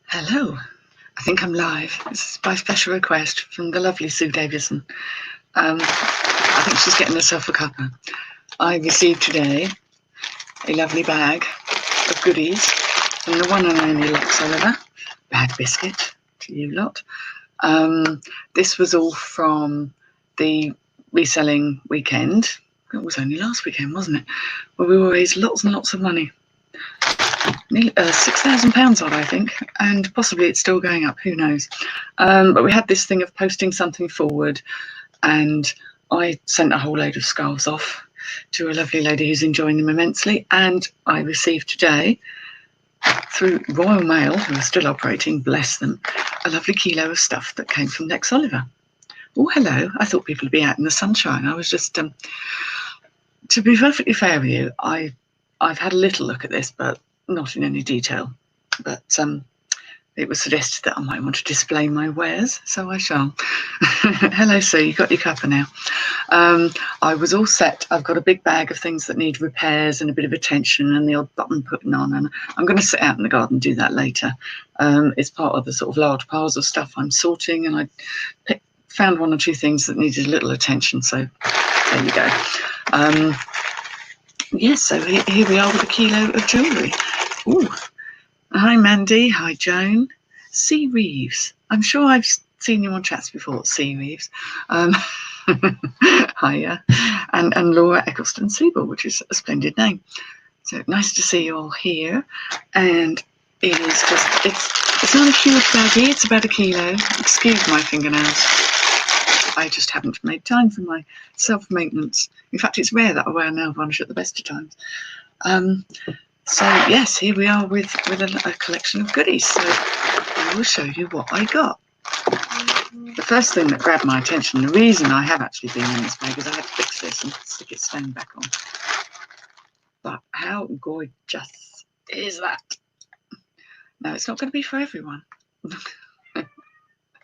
Hello, I think I'm live. This is by special request from the lovely Sue Davison. I think she's getting herself a cuppa. I received today a lovely bag of goodies from the one and only Lex Oliver. Bad biscuit to you lot. This was all from the reselling weekend. It was only last weekend, wasn't it? Where we raised lots and lots of money. Nearly £6,000 odd, I think, and possibly it's still going up, who knows. But we had this thing of posting something forward, and I sent a whole load of scarves off to a lovely lady who's enjoying them immensely, and I received today, through Royal Mail, who are still operating, bless them, a lovely kilo of stuff that came from Lex Oliver. Oh, hello. I thought people would be out in the sunshine. I was just, to be perfectly fair with you, I've had a little look at this, but not in any detail. But it was suggested that I might want to display my wares, so I shall. Hello, Sue, you got your cuppa now. I was all set. I've got a big bag of things that need repairs and a bit of attention and the odd button putting on, and I'm going to sit out in the garden and do that later. It's part of the sort of large piles of stuff I'm sorting, and I found one or two things that needed a little attention, so there you go. Yes, so here we are with a kilo of jewellery. Ooh. Hi, Mandy. Hi, Joan. C. Reeves. I'm sure I've seen you on chats before, C. Reeves. Hiya. And Laura Eccleston-Siebel, which is a splendid name. So nice to see you all here. And it is just, it's not a huge baggie. It's about a kilo. Excuse my fingernails. I just haven't made time for my self-maintenance. In fact, it's rare that I wear nail varnish at the best of times. So yes, here we are with a collection of goodies. So I will show you what I got. The first thing that grabbed my attention, the reason I have actually been in this bag is I had to fix this and stick its stain back on. But how gorgeous is that? Now, it's not going to be for everyone.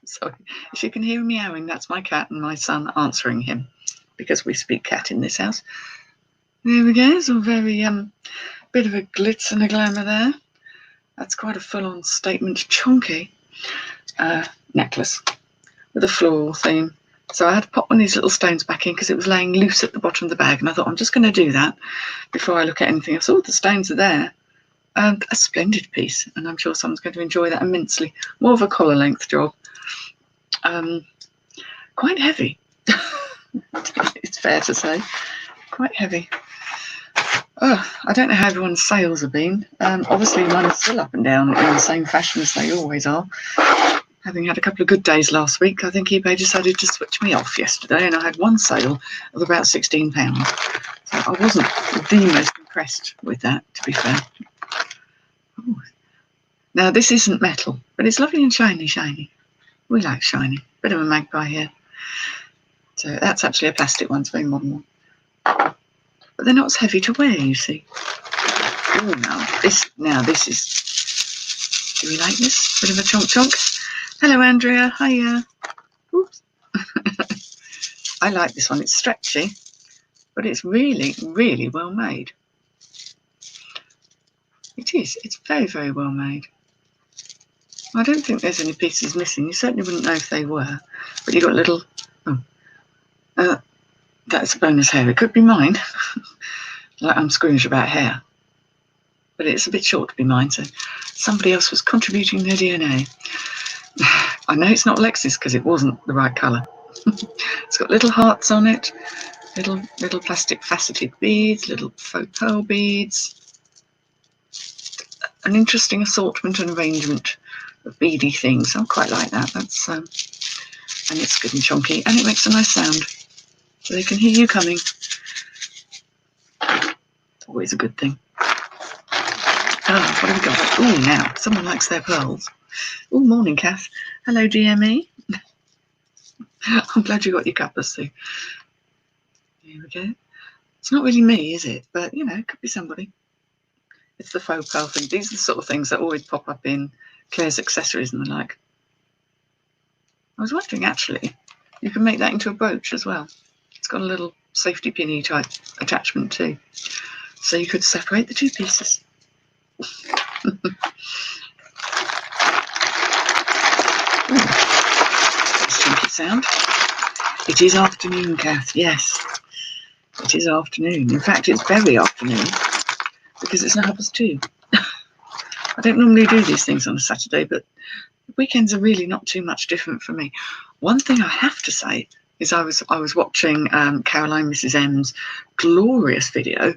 Sorry, if you can hear him meowing, that's my cat and my son answering him, because we speak cat in this house. There we go, some very bit of a glitz and a glamour there. That's quite a full-on statement chunky necklace with a floral theme. So I had to pop one of these little stones back in because it was laying loose at the bottom of the bag, and I thought I'm just going to do that before I look at anything else. Oh, the stones are there. A splendid piece, and I'm sure someone's going to enjoy that immensely. More of a collar length job. Quite heavy. It's fair to say. Quite heavy. Oh, I don't know how everyone's sales have been. Obviously, mine are still up and down in the same fashion as they always are. Having had a couple of good days last week, I think eBay decided to switch me off yesterday, and I had one sale of about £16. So I wasn't the most impressed with that, to be fair. Ooh. Now, this isn't metal, but it's lovely and shiny. We like shiny. Bit of a magpie here. So that's actually a plastic one, it's a very modern one. But they're not as heavy to wear, you see. Oh, now this is, do we like this? Bit of a chonk. Hello, Andrea. Hiya. Oops. I like this one. It's stretchy, but it's really, really well made. It is. It's very, very well made. I don't think there's any pieces missing. You certainly wouldn't know if they were. But you've got a little... that's a bonus hair. It could be mine. Like I'm squeamish about hair. But it's a bit short to be mine, so somebody else was contributing their DNA. I know it's not Lex's because it wasn't the right colour. It's got little hearts on it, little plastic faceted beads, little faux pearl beads. An interesting assortment and arrangement of beady things. I quite like that. That's and it's good and chunky, and it makes a nice sound, so they can hear you coming. It's always a good thing. What have we got? Oh, now someone likes their pearls. Oh, morning, Kath. Hello, DME. I'm glad you got your cuppa, Sue. Here we go. It's not really me, is it? But, you know, it could be somebody. It's the faux pearl thing. These are the sort of things that always pop up in Claire's accessories and the like. I was wondering, actually, you can make that into a brooch as well. It's got a little safety pinny type attachment too. So you could separate the two pieces. sound. It is afternoon, Kath. Yes, it is afternoon. In fact, it's very afternoon because it's now 2:30. I don't normally do these things on a Saturday, but weekends are really not too much different for me. One thing I have to say is I was watching Caroline Mrs. M's glorious video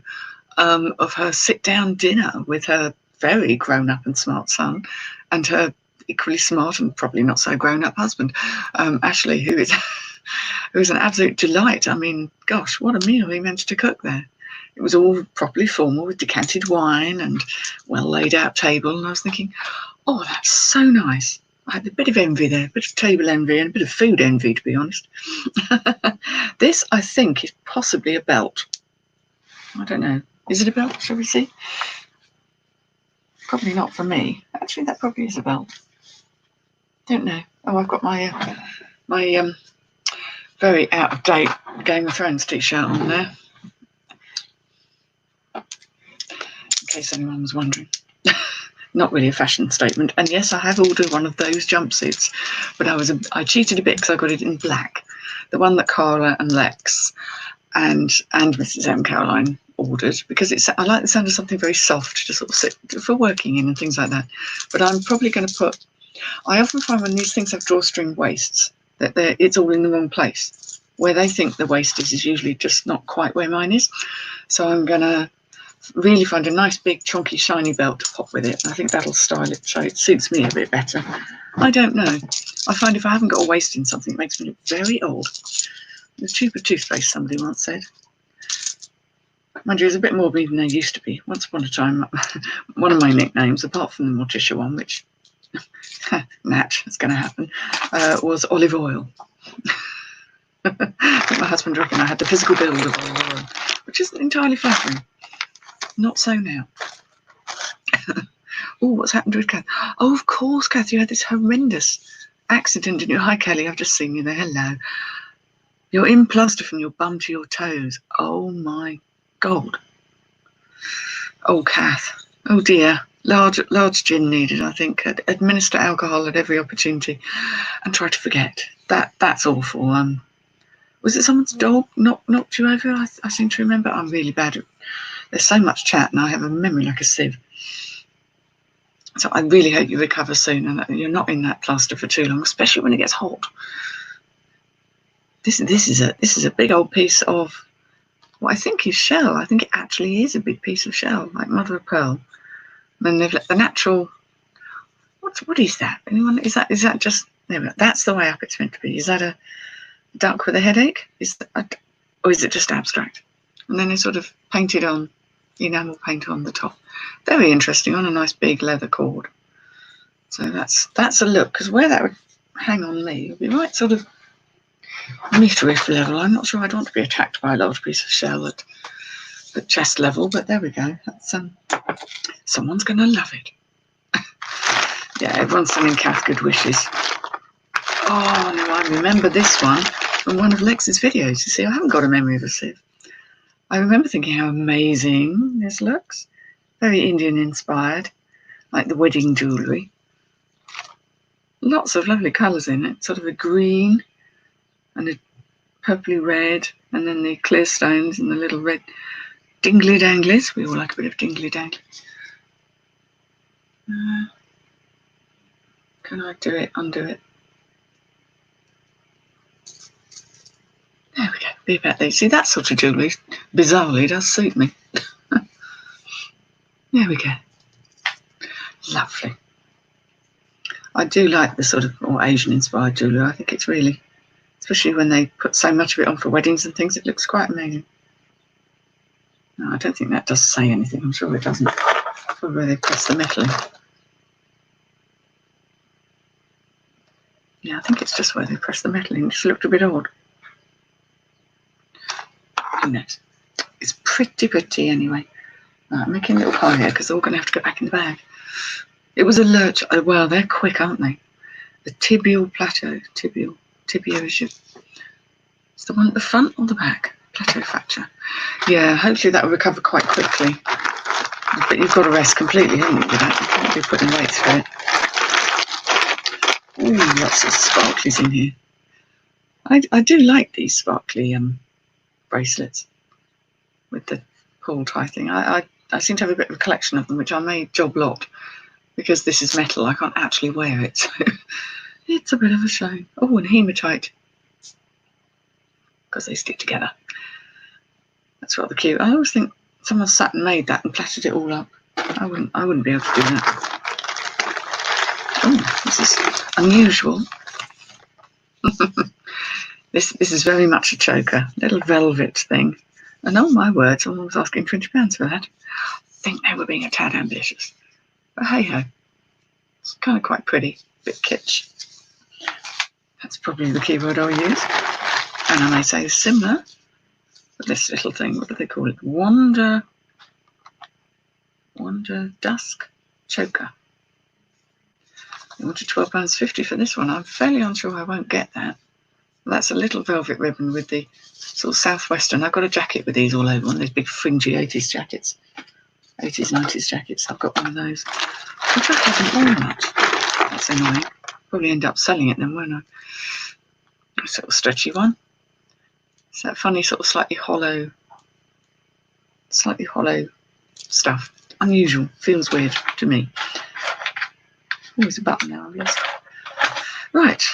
of her sit-down dinner with her very grown-up and smart son and her equally smart and probably not so grown-up husband, Ashley, who is an absolute delight. I mean, gosh, what a meal he managed to cook there. It was all properly formal with decanted wine and well laid out table. And I was thinking, oh, that's so nice. I had a bit of envy there, a bit of table envy and a bit of food envy, to be honest. This, I think, is possibly a belt. I don't know. Is it a belt? Shall we see? Probably not for me. Actually, that probably is a belt. Don't know. Oh, I've got my very out-of-date Game of Thrones t-shirt on there. In case anyone was wondering. Not really a fashion statement. And yes, I have ordered one of those jumpsuits, but I cheated a bit because I got it in black. The one that Carla and Lex and Mrs. M. Caroline ordered, because I like the sound of something very soft to sort of sit for working in and things like that. But I'm probably going to put, I often find when these things have drawstring waists that it's all in the wrong place. Where they think the waist is usually just not quite where mine is. So I'm going to really find a nice big chunky shiny belt to pop with it. I think that'll style it so it suits me a bit better. I don't know. I find if I haven't got a waist in something, it makes me look very old. The tube of toothpaste, somebody once said. Mind you, it's a bit more than they used to be. Once upon a time, one of my nicknames, apart from the Morticia one, which, Nat, it's going to happen, was olive oil. I think my husband reckoned I had the physical build of olive oil, which isn't entirely flattering. Not so now. Oh, what's happened with Kath? Oh, of course, Kath, you had this horrendous accident, didn't you? Hi, Kelly, I've just seen you there. Hello. You're in plaster from your bum to your toes. Oh, my God. Oh, Kath. Oh, dear. Large gin needed, I think. Administer alcohol at every opportunity and try to forget. That's awful. Was it someone's dog knocked you over? I seem to remember. I'm really bad at. There's so much chat and I have a memory like a sieve. So I really hope you recover soon and that you're not in that plaster for too long, especially when it gets hot. This is a big old piece of what I think is shell. I think it actually is a big piece of shell, like mother of pearl. And then they've let the natural. What is that? Anyone? Is that just? There, that's the way up it's meant to be. Is that a duck with a headache? Or is it just abstract? And then they sort of painted on enamel paint on the top. Very interesting, on a nice big leather cord. So that's a look, because where that would hang on me would be right sort of midriff level. I'm not sure I'd want to be attacked by a large piece of shell at chest level, but there we go. That's someone's going to love it. Yeah, everyone's sending Kath good wishes. Oh no, I remember this one from one of Lex's videos. You see, I haven't got a memory of a sieve. I remember thinking how amazing this looks. Very Indian inspired, like the wedding jewellery. Lots of lovely colours in it, sort of a green and a purpley red, and then the clear stones and the little red dingly danglies. We all like a bit of dingly dangly. Can I do it? Undo it. There we go. Be about there. See, that sort of jewellery, bizarrely, does suit me. There we go. Lovely. I do like the sort of more Asian-inspired jewellery. I think it's really, especially when they put so much of it on for weddings and things, it looks quite amazing. No, I don't think that does say anything. I'm sure it doesn't. Probably where they press the metal in. Yeah, I think it's just where they press the metal in. It just looked a bit odd. Who knows? It's pretty anyway. Right, I'm making a little pile here because they're all going to have to go back in the bag. It was a lurch. Oh, well, they're quick, aren't they? The tibial plateau. Tibio is it's the one at the front or the back? Plateau fracture. Yeah, hopefully that will recover quite quickly. But you've got to rest completely, haven't you, with that? You can't be putting weights for it. Ooh, lots of sparklies in here. I do like these sparkly bracelets with the pull tie thing. I seem to have a bit of a collection of them, which I may job lot because this is metal. I can't actually wear it, so it's a bit of a shame. Oh, and hematite, because they stick together. That's rather cute. I always think someone sat and made that and plaited it all up. I wouldn't be able to do that. Oh, this is unusual. This is very much a choker, little velvet thing. And oh my word, someone was asking £20 for that. I think they were being a tad ambitious. But hey ho, it's kind of quite pretty, a bit kitsch. That's probably the keyword I'll use. And I may say similar, but this little thing, what do they call it? Wonder Dusk Choker. I wanted £12.50 for this one. I'm fairly unsure I won't get that. That's a little velvet ribbon with the sort of southwestern. I've got a jacket with these all over, one of those big fringy 80s jackets. 80s, 90s jackets. I've got one of those, which I haven't worn much. That's annoying. Probably end up selling it then, won't I? A sort of stretchy one. It's that funny sort of slightly hollow stuff. Unusual. Feels weird to me. Oh, there's a button now, I've lost. Right.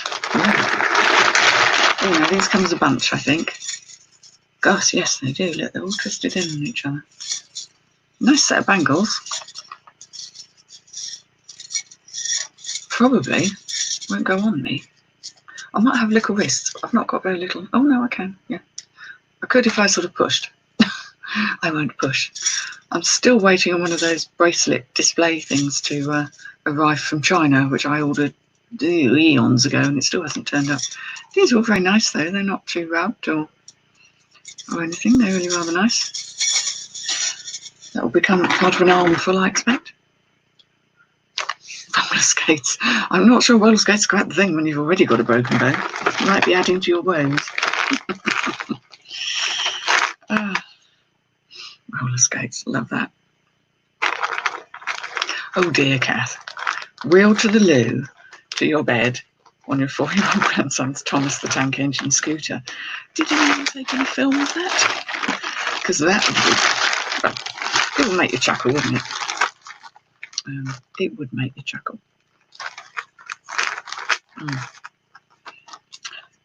Oh, now these come as a bunch, I think. Gosh, yes, they do. Look, they're all twisted in on each other. Nice set of bangles. Probably won't go on me. I might have little wrists, but I've not got very little. Oh, no, I can. Yeah. I could if I sort of pushed. I won't push. I'm still waiting on one of those bracelet display things to arrive from China, which I ordered eons ago, and it still hasn't turned up. These are all very nice, though. They're not too rubbed or anything. They're really rather nice. That will become part of an armful, I expect. Roller skates. I'm not sure roller skates are quite the thing when you've already got a broken bone. You might be adding to your woes. Roller skates, love that. Oh dear, Kath. Wheel to the loo, to your bed, on your 4-year-old grandson's Thomas the Tank Engine scooter. Did anyone take any film of that? Because that it would make you chuckle, wouldn't it? It would make you chuckle.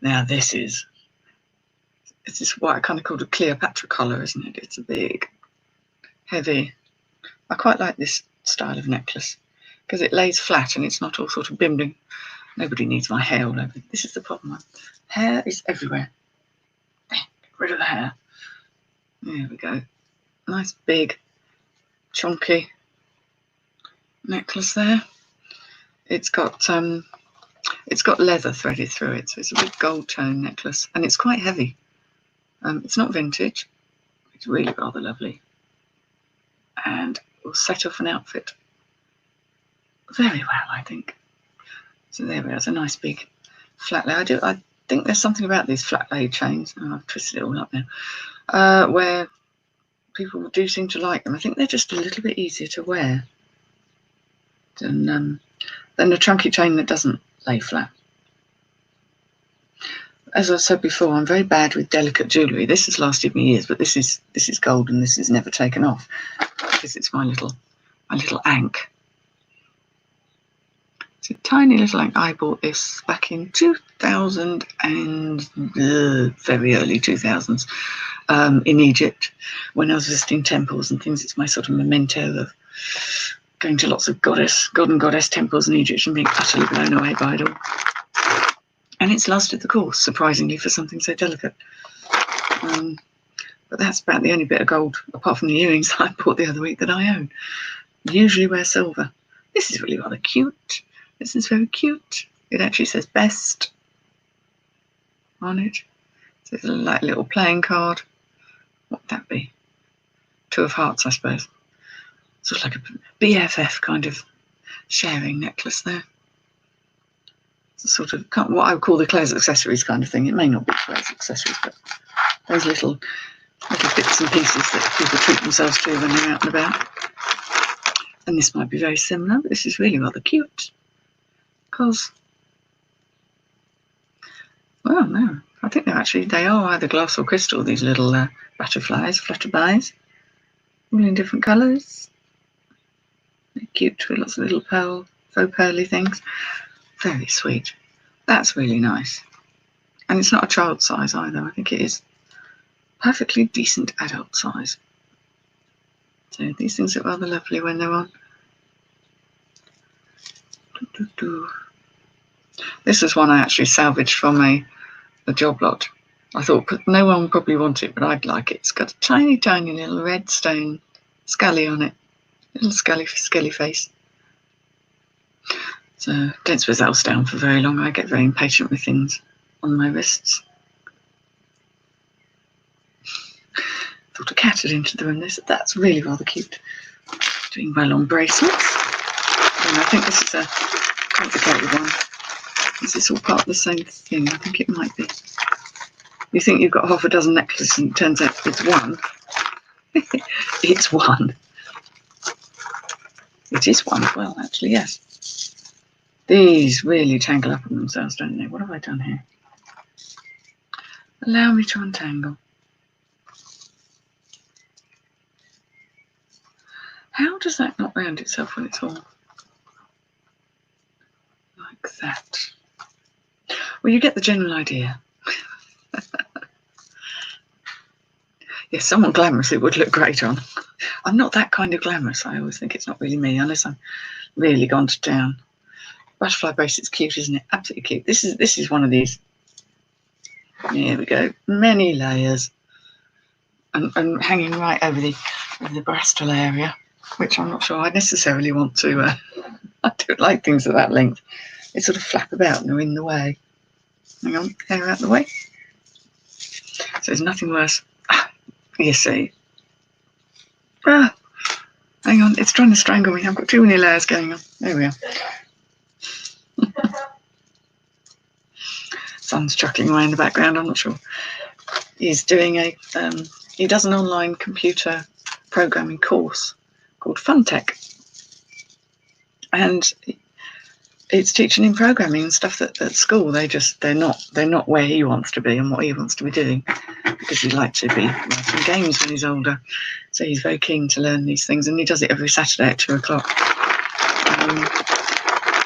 Now this is what I kind of called a Cleopatra collar, isn't it? It's a big, heavy. I quite like this style of necklace because it lays flat and it's not all sort of bimbing. Nobody needs my hair all over. This is the problem. Hair is everywhere. Get rid of the hair. There we go. Nice big, chunky necklace there. It's got leather threaded through it, so it's a big gold tone necklace, and it's quite heavy. It's not vintage. It's really rather lovely, and will set off an outfit very well, I think. So there we are. It's a nice big flat lay. I think there's something about these flat lay chains. Oh, I've twisted it all up now. Where people do seem to like them. I think they're just a little bit easier to wear than a chunky chain that doesn't lay flat. As I said before, I'm very bad with delicate jewellery. This has lasted me years, but this is gold and this is never taken off because it's my little ankh. It's a tiny little ankh. I bought this back in 2000 and very early 2000s in Egypt when I was visiting temples and things. It's my sort of memento of going to lots of god and goddess temples in Egypt and being utterly blown away by it all. And it's lasted the course, surprisingly, for something so delicate. But that's about the only bit of gold, apart from the earrings I bought the other week, that I own. Usually wear silver. This is really rather cute. This is very cute. It actually says best on it. So it's like a little playing card. What would that be? 2 of hearts, I suppose. Sort of like a BFF kind of sharing necklace there. It's a sort of what I would call the clothes accessories kind of thing. It may not be clothes accessories, but those little bits and pieces that people treat themselves to when they're out and about. And this might be very similar, but this is really rather cute. Because, well, no, I think they are either glass or crystal, these little flutterflies, all in different colours. They're cute with lots of little faux pearly things. Very sweet. That's really nice. And it's not a child size either. I think it is perfectly decent adult size. So these things look rather lovely when they're on. This is one I actually salvaged from a job lot. I thought no one would probably want it, but I'd like it. It's got a tiny, tiny little red stone scully on it. Little scully face. So don't suppose that'll stay on for very long. I get very impatient with things on my wrists. Thought a cat had entered the room. They said that's really rather cute. Doing well on bracelets. And I think this is a complicated one. Is this all part of the same thing? I think it might be. You think you've got half a dozen necklaces and it turns out it's one. It's one. It is one as well, actually, yes. These really tangle up on themselves, don't they? What have I done here? Allow me to untangle. How does that not round itself when it's all like that? Well, you get the general idea. Yes, someone glamorous it would look great on. I'm not that kind of glamorous. I always think it's not really me unless I'm really gone to town. Butterfly bracelet's cute, isn't it? Absolutely cute. This is one of these. Here we go. Many layers. And hanging right over the Bristol area, which I'm not sure I necessarily want to. I don't like things of that length. They sort of flap about and are in the way. Hang on, hair out the way. So there's nothing worse. You see. Hang on, it's trying to strangle me. I've got too many layers going on. There we are. Son's chuckling away in the background. I'm not sure. He's doing he does an online computer programming course called FunTech, and it's teaching him programming and stuff that at school they're not where he wants to be and what he wants to be doing, because he'd like to be writing games when he's older. So he's very keen to learn these things, and he does it every Saturday at 2:00.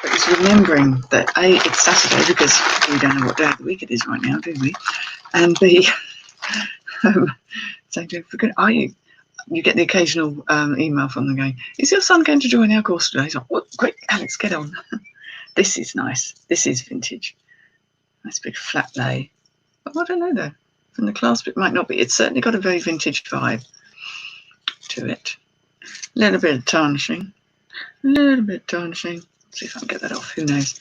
But he's remembering that A, it's Saturday because we don't know what day of the week it is right now, do we? And B, so don't forget, you get the occasional email from them going, is your son going to join our course today? He's like, oh, quick, Alex, get on. This is nice. This is vintage. Nice big flat lay. But I don't know though. From the clasp it might not be. It's certainly got a very vintage vibe to it. A little bit of tarnishing. See if I can get that off. Who knows?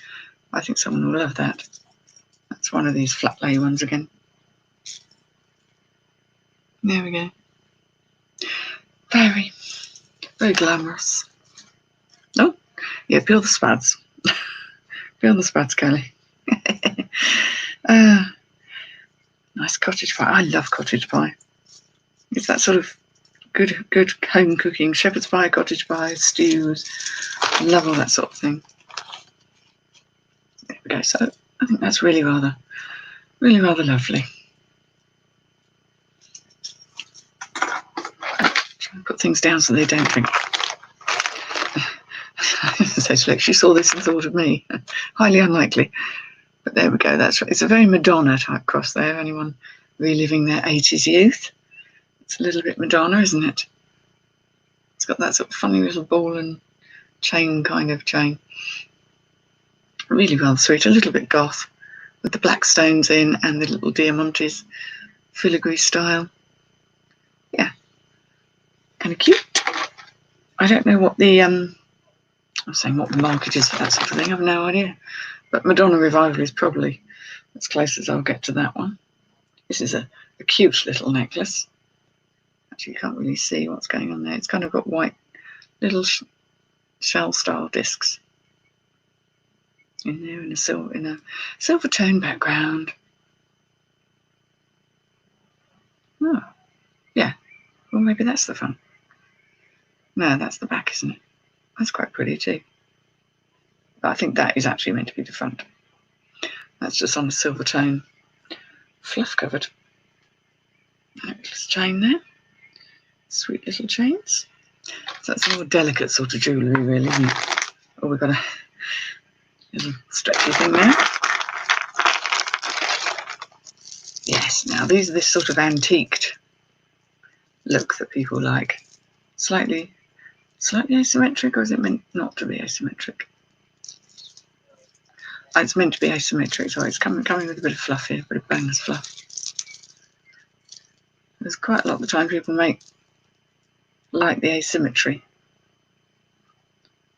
I think someone will love that. That's one of these flat lay ones again. There we go. Very, very glamorous. Oh, yeah, peel the spuds. Peel the spuds, Kelly. Nice cottage pie. I love cottage pie. It's that sort of good home cooking. Shepherd's pie, cottage pie, stews. Love all that sort of thing. There we go. So I think that's really rather lovely. Try and put things down so they don't think. So she saw this and thought of me. Highly unlikely. But there we go. That's right. It's a very Madonna type cross there. Anyone reliving their 80s youth? It's a little bit Madonna, isn't it? It's got that sort of funny little ball and chain kind of chain. Really rather sweet. A little bit goth with the black stones in and the little diamantes, filigree style. Yeah, kind of cute. I don't know what the I'm saying what the market is for that sort of thing. I have no idea. But Madonna Revival is probably as close as I'll get to that one. This is a cute little necklace. Actually, you can't really see what's going on there. It's kind of got white little shell style discs in there in a silver tone background. Oh, yeah. Well, maybe that's the front. No, that's the back, isn't it? That's quite pretty too. But I think that is actually meant to be the front. That's just on a silver tone fluff covered. Necklace chain there. Sweet little chains. So that's a more delicate sort of jewellery, really, isn't it? Oh, we've got a little stretchy thing there. Yes, now these are this sort of antiqued look that people like. Slightly asymmetric, or is it meant not to be asymmetric? Oh, it's meant to be asymmetric, so it's coming with a bit of fluff here, a bit of bonus fluff. There's quite a lot of the time people like the asymmetry.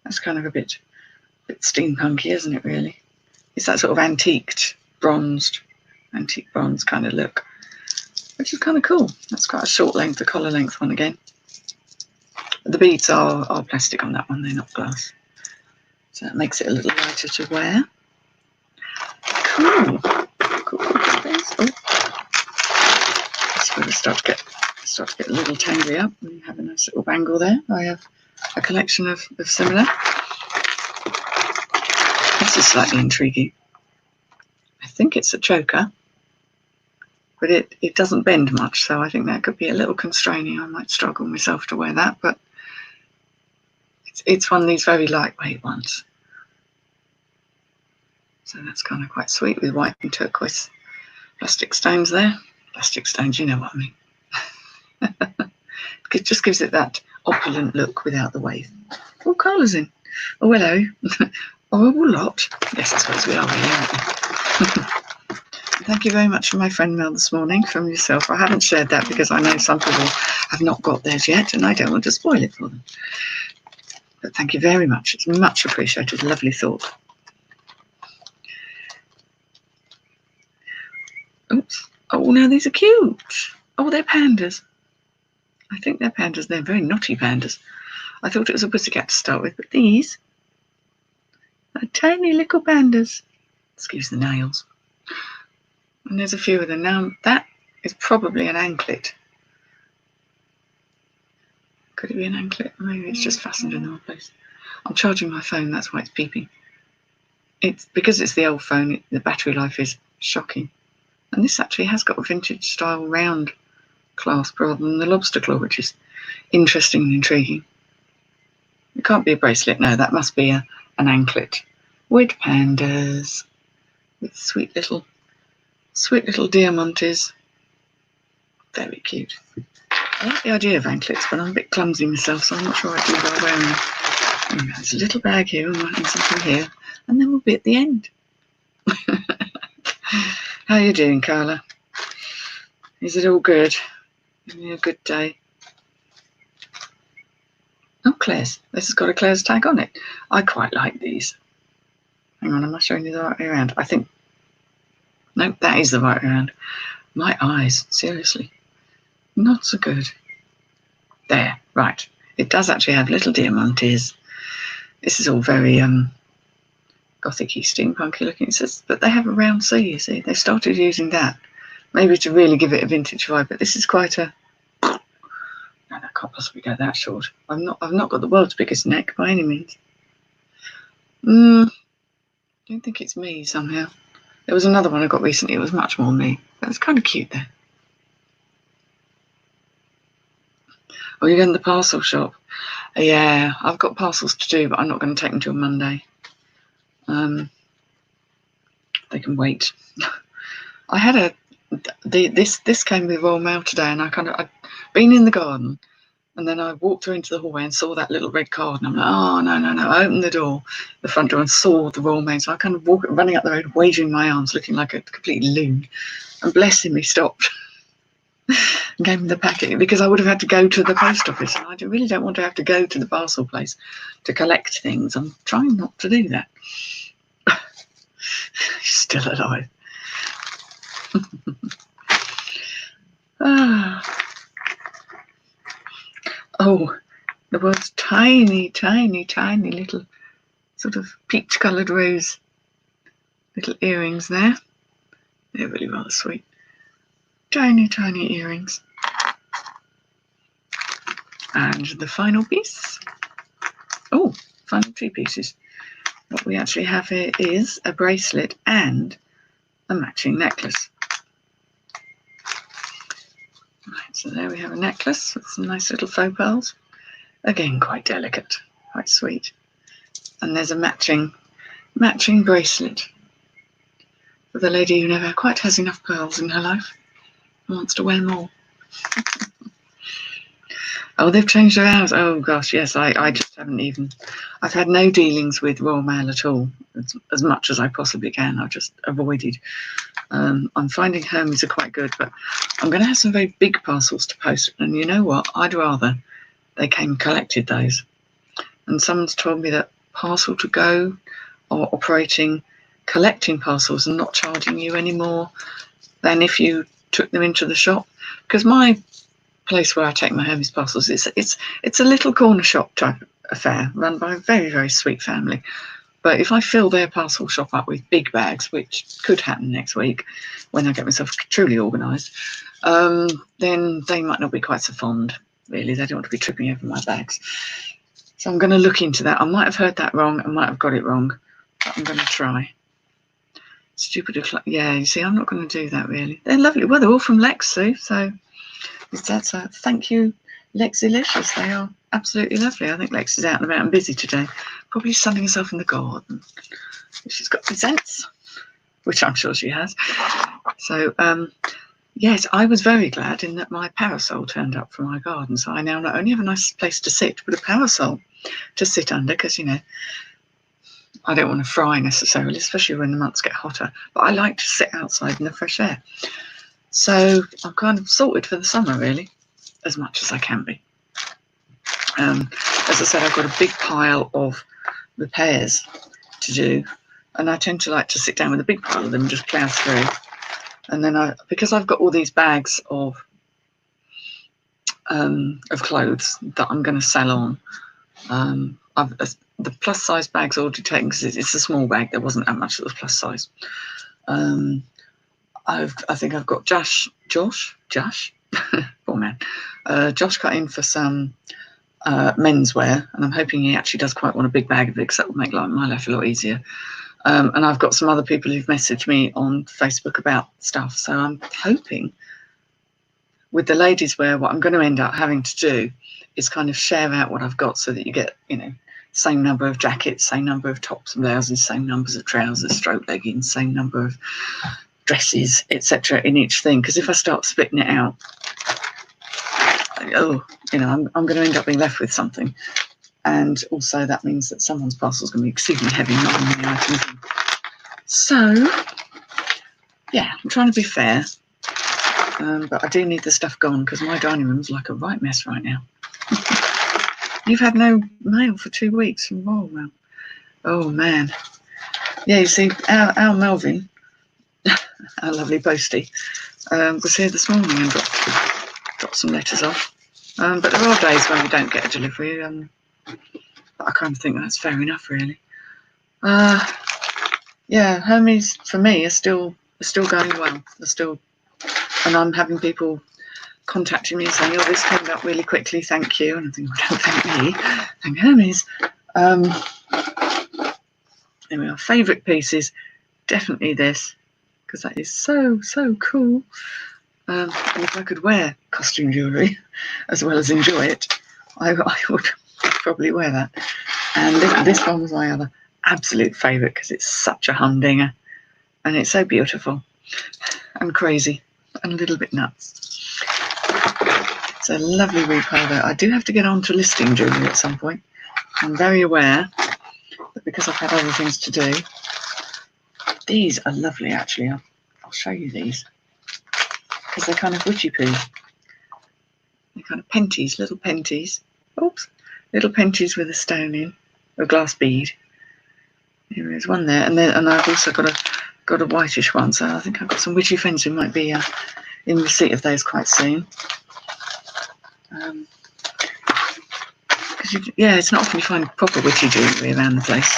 That's kind of a bit steampunky, isn't it, really? It's that sort of antique bronze kind of look, which is kind of cool. That's quite a short length, a collar length one again. The beads are plastic on that one, they're not glass. So that makes it a little lighter to wear. Cool. Oh. It's going to start to get a little tangly up. We have a nice little bangle there. I have a collection of similar. This is slightly intriguing. I think it's a choker, but it doesn't bend much, so I think that could be a little constraining. I might struggle myself to wear that, but it's one of these very lightweight ones. So that's kind of quite sweet with white and turquoise plastic stones there. Plastic stones, you know what I mean. It just gives it that opulent look without the wave. Oh, Carla's in. Oh, hello. Oh, a lot. Yes, I suppose we are really, aren't we? Thank you very much for my friend mail this morning from yourself. I haven't shared that because I know some people have not got theirs yet and I don't want to spoil it for them. But thank you very much. It's much appreciated. Lovely thought. Oops. Oh, now these are cute. Oh, they're pandas. I think they're pandas. They're very naughty pandas. I thought it was a pussycat to start with, but these are tiny little pandas. Excuse the nails. And there's a few of them. Now, that is probably an anklet. Could it be an anklet? Maybe it's just fastened in the wrong place. I'm charging my phone, that's why it's beeping. It's because it's the old phone, the battery life is shocking. And this actually has got a vintage style round clasp rather than the lobster claw, which is interesting and intriguing. It can't be a bracelet, no, that must be an anklet. With pandas, with sweet little diamantes. Very cute. I like the idea of anklets, but I'm a bit clumsy myself, so I'm not sure I do well wearing them. Anyway, there's a little bag here and something here, and then we'll be at the end. How are you doing, Carla? Is it all good? Isn't it a good day? Oh, Claire's. This has got a Claire's tag on it. I quite like these. Hang on, am I showing you the right way around? I think... Nope, that is the right way around. My eyes, seriously. Not so good. There, right. It does actually have little diamantes. This is all very gothic-y, steampunky looking. It says, but they have a round C, you see. They started using that. Maybe to really give it a vintage vibe, but this is quite a... No, that can't possibly go that short. I've not got the world's biggest neck by any means. I don't think it's me somehow. There was another one I got recently. It was much more me. But it's kind of cute there. Oh, you're going to the parcel shop? Yeah, I've got parcels to do, but I'm not going to take them till Monday. They can wait. I had this came with Royal Mail today, and I'd been in the garden, and then I walked through into the hallway and saw that little red card, and I'm like, oh no! I opened the front door, and saw the Royal Mail. So I kind of running up the road, waving my arms, looking like a complete loon, and blessing me stopped. And gave me the packet because I would have had to go to the post office, and I really don't want to have to go to the parcel place to collect things. I'm trying not to do that. Still alive. Oh, the world's tiny little sort of peach coloured rose little earrings there. They're really rather sweet. Tiny earrings. And the final piece. Oh, final two pieces. What we actually have here is a bracelet and a matching necklace. Right, so there we have a necklace with some nice little faux pearls. Again, quite delicate, quite sweet. And there's a matching bracelet for the lady who never quite has enough pearls in her life and wants to wear more. Oh, they've changed their hours. Oh gosh, yes, I just haven't even, I've had no dealings with Royal Mail at all, as much as I possibly can. I've just avoided. I'm finding Hermes are quite good, but I'm going to have some very big parcels to post. And you know what? I'd rather they came and collected those. And someone's told me that Parcel to Go are operating collecting parcels and not charging you any more than if you took them into the shop. Because my place where I take my Hermes parcels, it's a little corner shop type affair run by a very, very sweet family. But if I fill their parcel shop up with big bags, which could happen next week when I get myself truly organised, then they might not be quite so fond, really. They don't want to be tripping over my bags. So I'm going to look into that. I might have heard that wrong. I might have got it wrong, but I'm going to try. Stupid. Yeah, you see, I'm not going to do that, really. They're lovely. Well, they're all from Lex, Sue, so that's a thank you, Lexilicious. They are absolutely lovely. I think Lex is out and about and busy today. Probably sunning herself in the garden. She's got the scents, which I'm sure she has. So, yes, I was very glad in that my parasol turned up for my garden. So I now not only have a nice place to sit, but a parasol to sit under, because, you know, I don't want to fry necessarily, especially when the months get hotter. But I like to sit outside in the fresh air. So I'm kind of sorted for the summer, really, as much as I can be. As I said, I've got a big pile of repairs to do, and I tend to like to sit down with a big pile of them and just plough through. And then because I've got all these bags of clothes that I'm going to sell on, the plus size bag's already taken because it's a small bag. There wasn't that much that was plus size. I think I've got Josh, poor man. Josh cut in for some menswear, and I'm hoping he actually does quite want a big bag of it, because that will make my life a lot easier. And I've got some other people who've messaged me on Facebook about stuff. So I'm hoping with the ladies' wear, what I'm going to end up having to do is kind of share out what I've got, so that you get, you know, same number of jackets, same number of tops and blouses, same numbers of trousers, stroke leggings, same number of dresses, etc. in each thing. Because if I start splitting it out, you know, I'm going to end up being left with something. And also that means that someone's parcel is going to be exceedingly heavy, not on many items. So, yeah, I'm trying to be fair. But I do need the stuff gone, because my dining room's like a right mess right now. You've had no mail for 2 weeks from Royal Mail. Oh, man. Yeah, you see, our Melvin, our lovely postie, was here this morning and dropped some letters off. But there are days when we don't get a delivery, but I kind of think that's fair enough, really. Yeah, Hermes for me are still going well. And I'm having people contacting me saying, "Oh, this came up really quickly, thank you." And I think, well, don't thank me, thank Hermes. Anyway, our favourite pieces, definitely this, because that is so cool. And if I could wear costume jewellery as well as enjoy it, I would probably wear that. And this one was my other absolute favourite, because it's such a humdinger, and it's so beautiful and crazy and a little bit nuts. It's a lovely repile there. I do have to get on to listing jewellery at some point. I'm very aware that because I've had other things to do. These are lovely, actually. I'll show you these, because they're kind of witchy-poo. They're kind of penties, little penties. Oops, little penties with a stone in, a glass bead. There is one there, and I've also got a whitish one. So I think I've got some witchy friends who might be in receipt of those quite soon. Yeah, it's not often you find proper witchy jewellery around the place.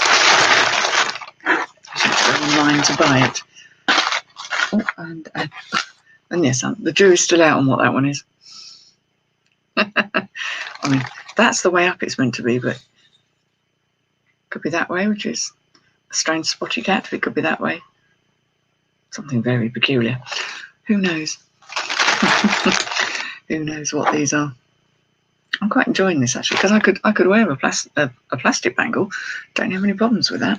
You have to go online to buy it. Oh, and yes, the jury's still out on what that one is. I mean, that's the way up it's meant to be, but it could be that way, which is a strange spotty cat. It could be that way. Something very peculiar. Who knows? Who knows what these are? I'm quite enjoying this actually, because I could wear a plastic bangle. Don't have any problems with that.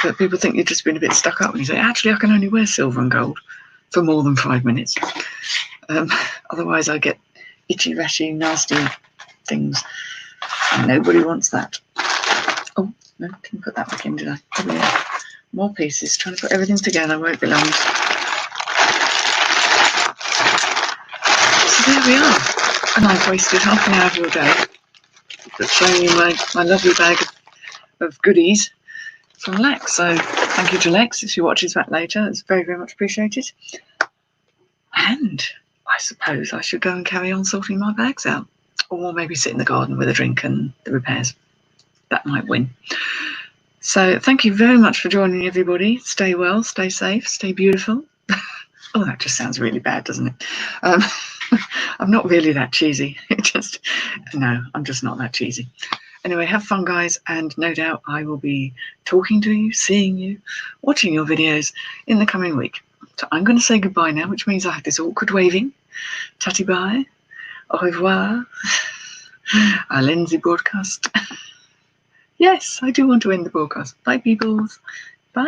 But people think you've just been a bit stuck up when you say, actually, I can only wear silver and gold for more than 5 minutes. Otherwise, I get itchy, rashy, nasty things. And nobody wants that. Oh, no, didn't put that back in, did I? Oh, yeah. More pieces, trying to put everything together where it belongs. So there we are. And I've wasted half an hour of your day just showing you my lovely bag of goodies from Lex. So thank you to Lex if she watches that later. It's very, very much appreciated. And I suppose I should go and carry on sorting my bags out. Or maybe sit in the garden with a drink and the repairs. That might win. So thank you very much for joining, everybody. Stay well, stay safe, stay beautiful. Oh, that just sounds really bad, doesn't it? I'm not really that cheesy. No, I'm just not that cheesy. Anyway, have fun, guys, and no doubt I will be talking to you, seeing you, watching your videos in the coming week. So I'm going to say goodbye now, which means I have this awkward waving. Tatty bye. Au revoir. I'll end the broadcast. Yes, I do want to end the broadcast. Bye, peoples.